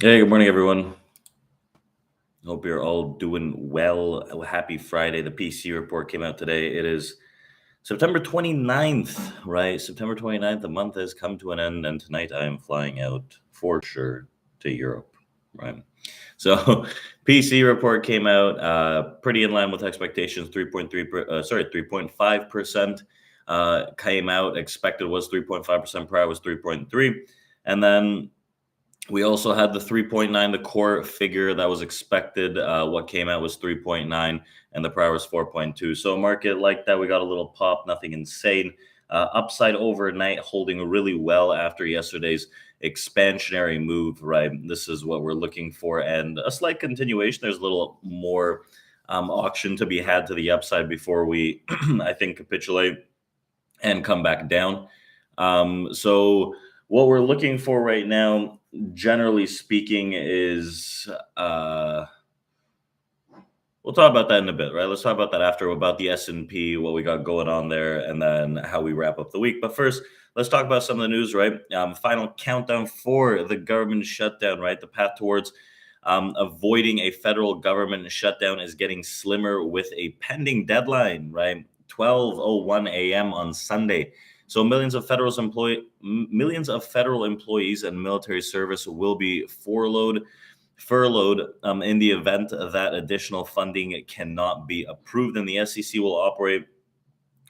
Hey, good morning, everyone. Hope you're all doing well. Happy Friday. The PC report came out today. It is September 29th, right? September 29th. The month has come to an end, and tonight I am flying out for sure to Europe, right? So, PC report came out pretty in line with expectations. 3.5%. Came out expected was 3.5%. Prior was 3.3, and then we also had the 3.9, the core figure that was expected. What came out was 3.9, and the prior was 4.2. So, market like that, we got a little pop, nothing insane. Upside overnight, holding really well after yesterday's expansionary move, right? This is what we're looking for, and a slight continuation. There's a little more auction to be had to the upside before we, I think, capitulate and come back down. So what we're looking for right now, generally speaking, is we'll talk about that in a bit, right? Let's talk about that after about the S&P, what we got going on there, and then how we wrap up the week. But first, let's talk about some of the news, right? Final countdown for the government shutdown, right? The path towards avoiding a federal government shutdown is getting slimmer with a pending deadline, right? 12:01 a.m. on Sunday. So millions of federal employees and military service will be furloughed in the event that additional funding cannot be approved, and the SEC will operate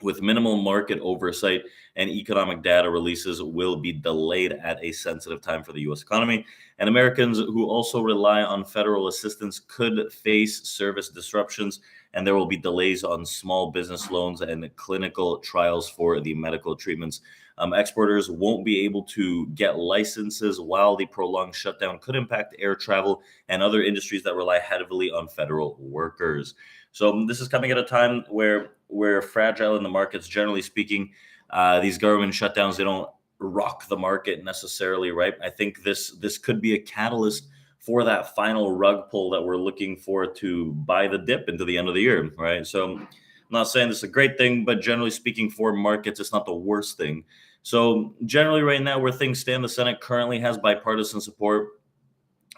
with minimal market oversight, and economic data releases will be delayed at a sensitive time for the U.S. economy. And Americans who also rely on federal assistance could face service disruptions, and there will be delays on small business loans and clinical trials for the medical treatments. Exporters won't be able to get licenses, while the prolonged shutdown could impact air travel and other industries that rely heavily on federal workers. So this is coming at a time where we're fragile in the markets, generally speaking. These government shutdowns, they don't rock the market necessarily, right? I think this could be a catalyst for that final rug pull that we're looking for to buy the dip into the end of the year, right? So I'm not saying this is a great thing, but generally speaking, for markets, it's not the worst thing. So generally, right now, where things stand, the Senate currently has bipartisan support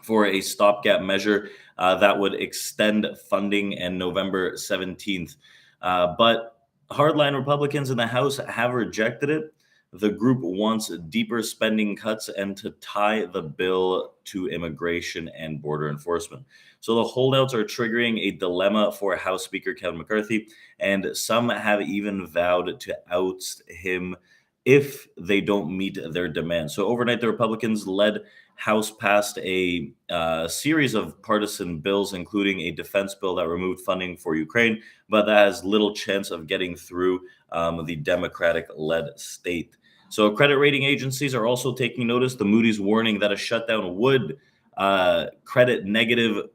for a stopgap measure that would extend funding and November 17th. But hardline Republicans in the House have rejected it. The group wants deeper spending cuts and to tie the bill to immigration and border enforcement. So the holdouts are triggering a dilemma for House Speaker Kevin McCarthy, and some have even vowed to oust him if they don't meet their demands. So overnight, the Republicans led House passed a series of partisan bills, including a defense bill that removed funding for Ukraine, but that has little chance of getting through the Democratic-led state. So credit rating agencies are also taking notice. The Moody's warning that a shutdown would be credit negative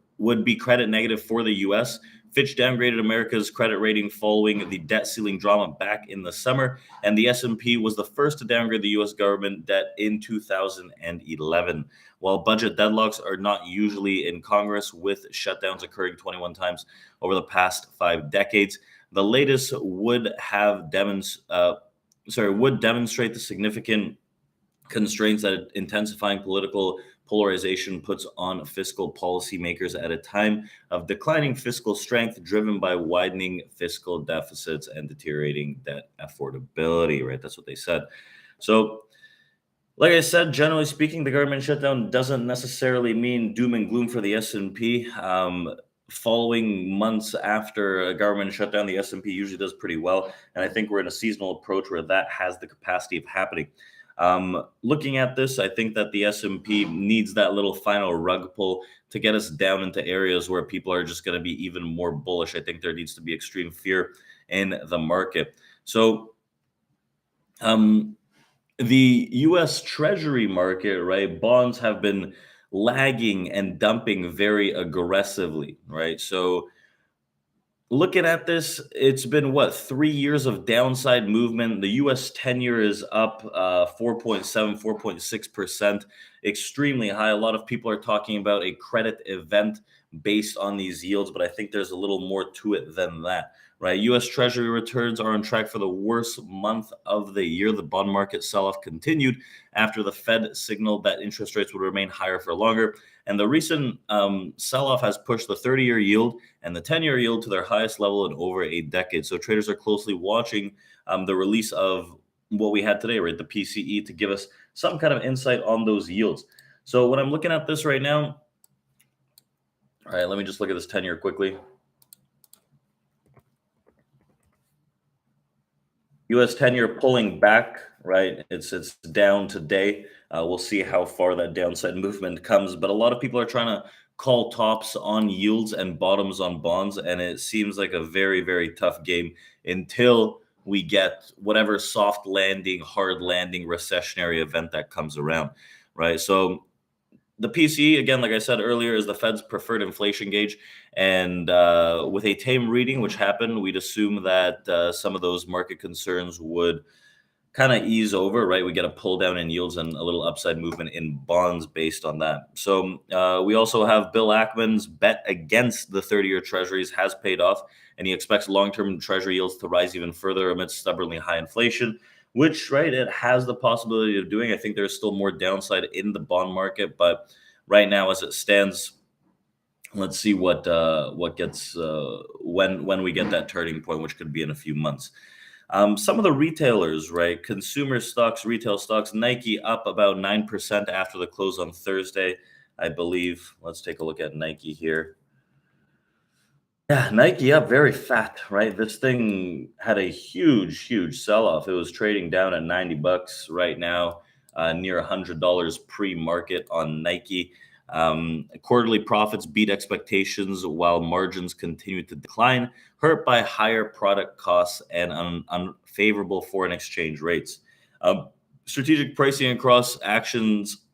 for the U.S. Fitch downgraded America's credit rating following the debt ceiling drama back in the summer, and the S&P was the first to downgrade the U.S. government debt in 2011. While budget deadlocks are not usually in Congress, with shutdowns occurring 21 times over the past 5 decades, the latest would demonstrate the significant constraints that intensifying political polarization puts on fiscal policymakers at a time of declining fiscal strength driven by widening fiscal deficits and deteriorating debt affordability, right? That's what they said. So, like I said, generally speaking, the government shutdown doesn't necessarily mean doom and gloom for the S&P. Following months after a government shutdown, the S&P usually does pretty well, and I think we're in a seasonal approach where that has the capacity of happening. Looking at this, I think that the S&P needs that little final rug pull to get us down into areas where people are just going to be even more bullish. I think there needs to be extreme fear in the market. So, the US Treasury market, right? Bonds have been lagging and dumping very aggressively, right? So, looking at this, it's been what, 3 years of downside movement. The US 10-year is up 4.7, 4.6%, extremely high. A lot of people are talking about a credit event based on these yields, but I think there's a little more to it than that, right? US Treasury returns are on track for the worst month of the year. The bond market sell-off continued after the Fed signaled that interest rates would remain higher for longer. And the recent sell-off has pushed the 30-year yield and the 10-year yield to their highest level in over a decade. So traders are closely watching the release of what we had today, right? The PCE, to give us some kind of insight on those yields. So when I'm looking at this right now, all right, let me just look at this 10-year quickly. US 10-year pulling back, right? It's down today. We'll see how far that downside movement comes, but a lot of people are trying to call tops on yields and bottoms on bonds, and it seems like a very, very tough game until we get whatever soft landing, hard landing, recessionary event that comes around, right? So the PCE, again, like I said earlier, is the Fed's preferred inflation gauge. And with a tame reading, which happened, we'd assume that some of those market concerns would kind of ease over, right? We get a pull down in yields and a little upside movement in bonds based on that. So we also have Bill Ackman's bet against the 30-year treasuries has paid off, and he expects long-term treasury yields to rise even further amidst stubbornly high inflation, which, right, it has the possibility of doing. I think there's still more downside in the bond market, but right now, as it stands, let's see what gets when we get that turning point, which could be in a few months. Some of the retailers, right? Consumer stocks, retail stocks, Nike up about 9% after the close on Thursday, I believe. Let's take a look at Nike here. Yeah, Nike up very fat, right? This thing had a huge, huge sell-off. It was trading down at 90 bucks right now, near $100 pre-market on Nike. Quarterly profits beat expectations while margins continued to decline, hurt by higher product costs and unfavorable foreign exchange rates. Strategic pricing across actions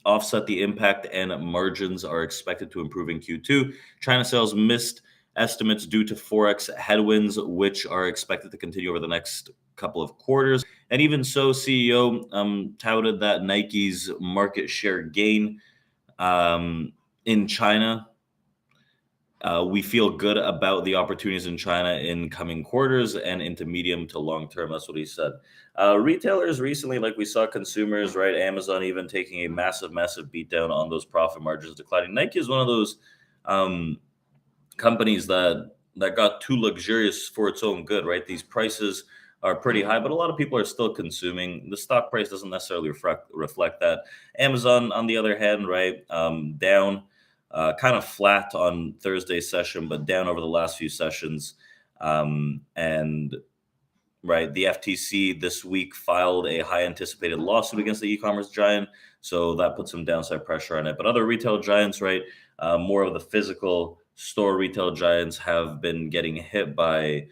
offset the impact, and margins are expected to improve in Q2. China sales missed estimates due to forex headwinds, which are expected to continue over the next couple of quarters. And even so, CEO touted that Nike's market share gain in China. We feel good about the opportunities in China in coming quarters and into medium to long term. That's what he said. Retailers recently, like we saw consumers, right? Amazon even taking a massive, massive beatdown on those profit margins declining. Nike is one of those companies that got too luxurious for its own good, right? These prices are pretty high, but a lot of people are still consuming. The stock price doesn't necessarily reflect that. Amazon, on the other hand, right, down, kind of flat on Thursday's session, but down over the last few sessions. And right, the FTC this week filed a high anticipated lawsuit against the e-commerce giant, so that put some downside pressure on it. But other retail giants, right, more of the physical store retail giants have been getting hit by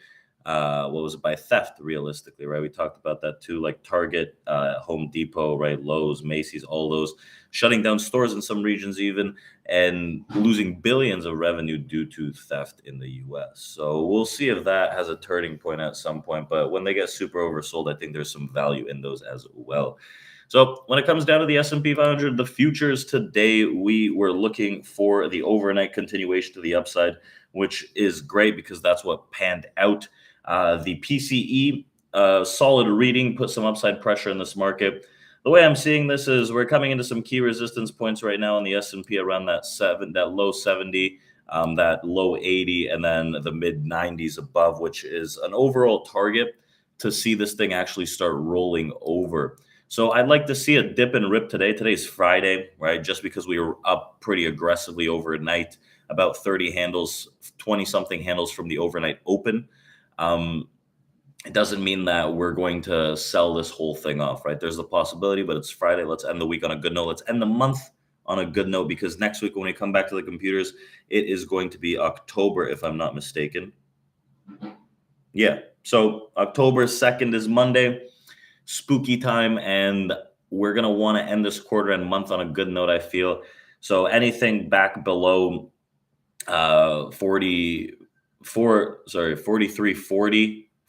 by theft, realistically, right? We talked about that too, like Target, Home Depot, right? Lowe's, Macy's, all those shutting down stores in some regions even, and losing billions of revenue due to theft in the US. So we'll see if that has a turning point at some point, but when they get super oversold, I think there's some value in those as well. So when it comes down to the S&P 500, the futures today, we were looking for the overnight continuation to the upside, which is great because that's what panned out. The PCE, solid reading, put some upside pressure in this market. The way I'm seeing this is we're coming into some key resistance points right now on the S&P around that low 70, that low 80, and then the mid 90s above, which is an overall target to see this thing actually start rolling over. So I'd like to see a dip and rip today. Today's Friday, right? Just because we were up pretty aggressively overnight, about 30 handles, 20 something handles from the overnight open. It doesn't mean that we're going to sell this whole thing off, right? There's a possibility, but it's Friday. Let's end the week on a good note. Let's end the month on a good note, because next week when we come back to the computers, it is going to be October, if I'm not mistaken. Yeah. So October 2nd is Monday, spooky time, and we're going to want to end this quarter and month on a good note, I feel. So anything back below 43.40,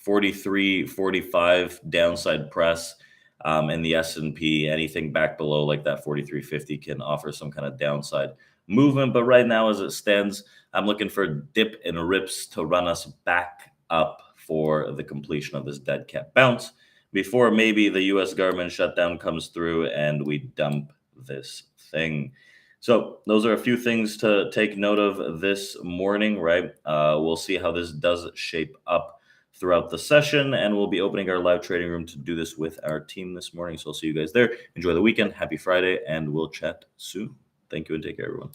43.45 downside press, in the S&P, anything back below like that 43.50 can offer some kind of downside movement. But right now, as it stands, I'm looking for dip and rips to run us back up for the completion of this dead cat bounce before maybe the US government shutdown comes through and we dump this thing. So those are a few things to take note of this morning, right? We'll see how this does shape up throughout the session, and we'll be opening our live trading room to do this with our team this morning. So I'll see you guys there. Enjoy the weekend. Happy Friday, and we'll chat soon. Thank you and take care, everyone.